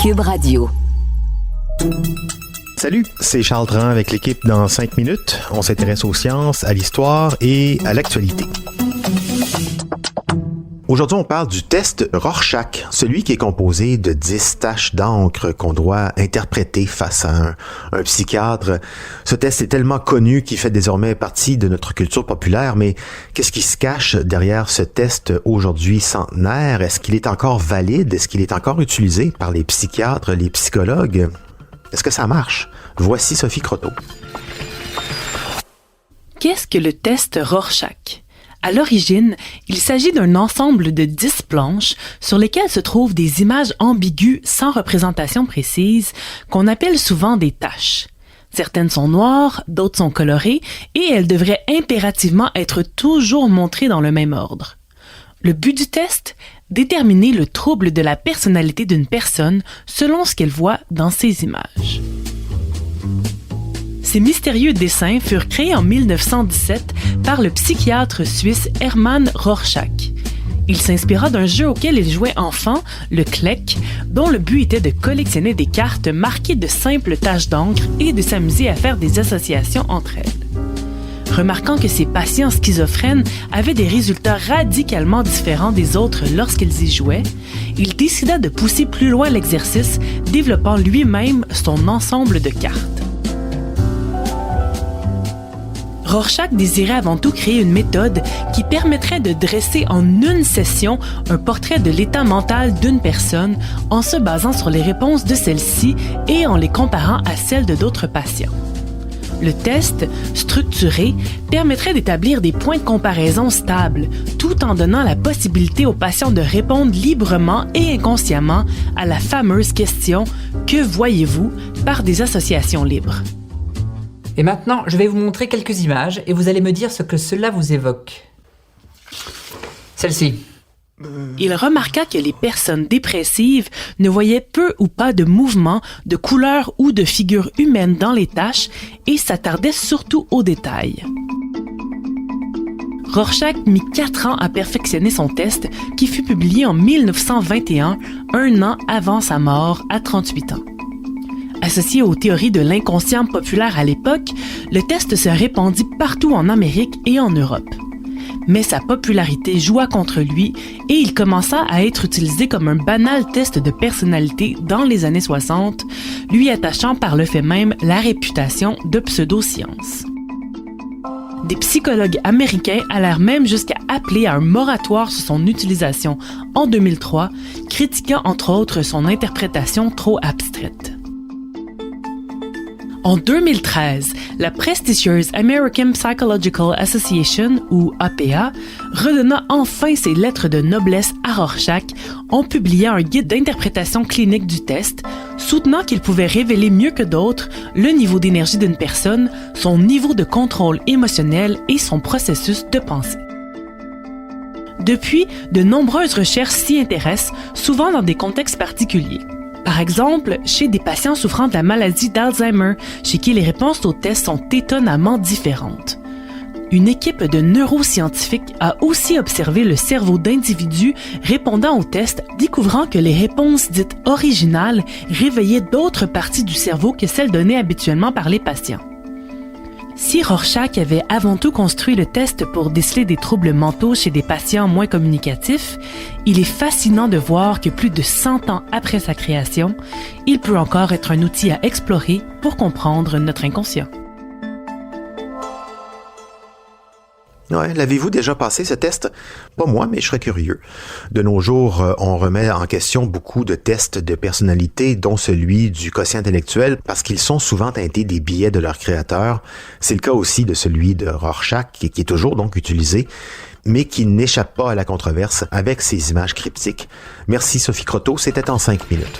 Cube Radio. Salut, c'est Charles Dran avec l'équipe dans 5 minutes. On s'intéresse aux sciences, à l'histoire et à l'actualité. Aujourd'hui, on parle du test Rorschach, celui qui est composé de 10 taches d'encre qu'on doit interpréter face à un psychiatre. Ce test est tellement connu qu'il fait désormais partie de notre culture populaire, mais qu'est-ce qui se cache derrière ce test aujourd'hui centenaire? Est-ce qu'il est encore valide? Est-ce qu'il est encore utilisé par les psychiatres, les psychologues? Est-ce que ça marche? Voici Sophie Croteau. Qu'est-ce que le test Rorschach? À l'origine, il s'agit d'un ensemble de 10 planches sur lesquelles se trouvent des images ambiguës sans représentation précise qu'on appelle souvent des taches. Certaines sont noires, d'autres sont colorées et elles devraient impérativement être toujours montrées dans le même ordre. Le but du test? Déterminer le trouble de la personnalité d'une personne selon ce qu'elle voit dans ces images. Ces mystérieux dessins furent créés en 1917 par le psychiatre suisse Hermann Rorschach. Il s'inspira d'un jeu auquel il jouait enfant, le Kleck, dont le but était de collectionner des cartes marquées de simples taches d'encre et de s'amuser à faire des associations entre elles. Remarquant que ses patients schizophrènes avaient des résultats radicalement différents des autres lorsqu'ils y jouaient, il décida de pousser plus loin l'exercice, développant lui-même son ensemble de cartes. Rorschach désirait avant tout créer une méthode qui permettrait de dresser en une session un portrait de l'état mental d'une personne en se basant sur les réponses de celle-ci et en les comparant à celles de d'autres patients. Le test, structuré, permettrait d'établir des points de comparaison stables, tout en donnant la possibilité aux patients de répondre librement et inconsciemment à la fameuse question « Que voyez-vous ?» par des associations libres. Et maintenant, je vais vous montrer quelques images et vous allez me dire ce que cela vous évoque. Celle-ci. Il remarqua que les personnes dépressives ne voyaient peu ou pas de mouvements, de couleurs ou de figures humaines dans les taches et s'attardait surtout aux détails. Rorschach mit 4 ans à perfectionner son test qui fut publié en 1921, un an avant sa mort à 38 ans. Associé aux théories de l'inconscient populaire à l'époque, le test se répandit partout en Amérique et en Europe. Mais sa popularité joua contre lui et il commença à être utilisé comme un banal test de personnalité dans les années 60, lui attachant par le fait même la réputation de pseudo-science. Des psychologues américains allèrent même jusqu'à appeler à un moratoire sur son utilisation en 2003, critiquant entre autres son interprétation trop abstraite. En 2013, la prestigieuse American Psychological Association, ou APA, redonna enfin ses lettres de noblesse à Rorschach en publiant un guide d'interprétation clinique du test, soutenant qu'il pouvait révéler mieux que d'autres le niveau d'énergie d'une personne, son niveau de contrôle émotionnel et son processus de pensée. Depuis, de nombreuses recherches s'y intéressent, souvent dans des contextes particuliers. Par exemple, chez des patients souffrant de la maladie d'Alzheimer, chez qui les réponses aux tests sont étonnamment différentes. Une équipe de neuroscientifiques a aussi observé le cerveau d'individus répondant aux tests, découvrant que les réponses dites originales réveillaient d'autres parties du cerveau que celles données habituellement par les patients. Si Rorschach avait avant tout construit le test pour déceler des troubles mentaux chez des patients moins communicatifs, il est fascinant de voir que plus de 100 ans après sa création, il peut encore être un outil à explorer pour comprendre notre inconscient. Ouais, l'avez-vous déjà passé ce test? Pas moi, mais je serais curieux. De nos jours, on remet en question beaucoup de tests de personnalité, dont celui du quotient intellectuel, parce qu'ils sont souvent teintés des biais de leurs créateurs. C'est le cas aussi de celui de Rorschach, qui est toujours donc utilisé, mais qui n'échappe pas à la controverse avec ses images cryptiques. Merci Sophie Croteau, c'était en 5 minutes.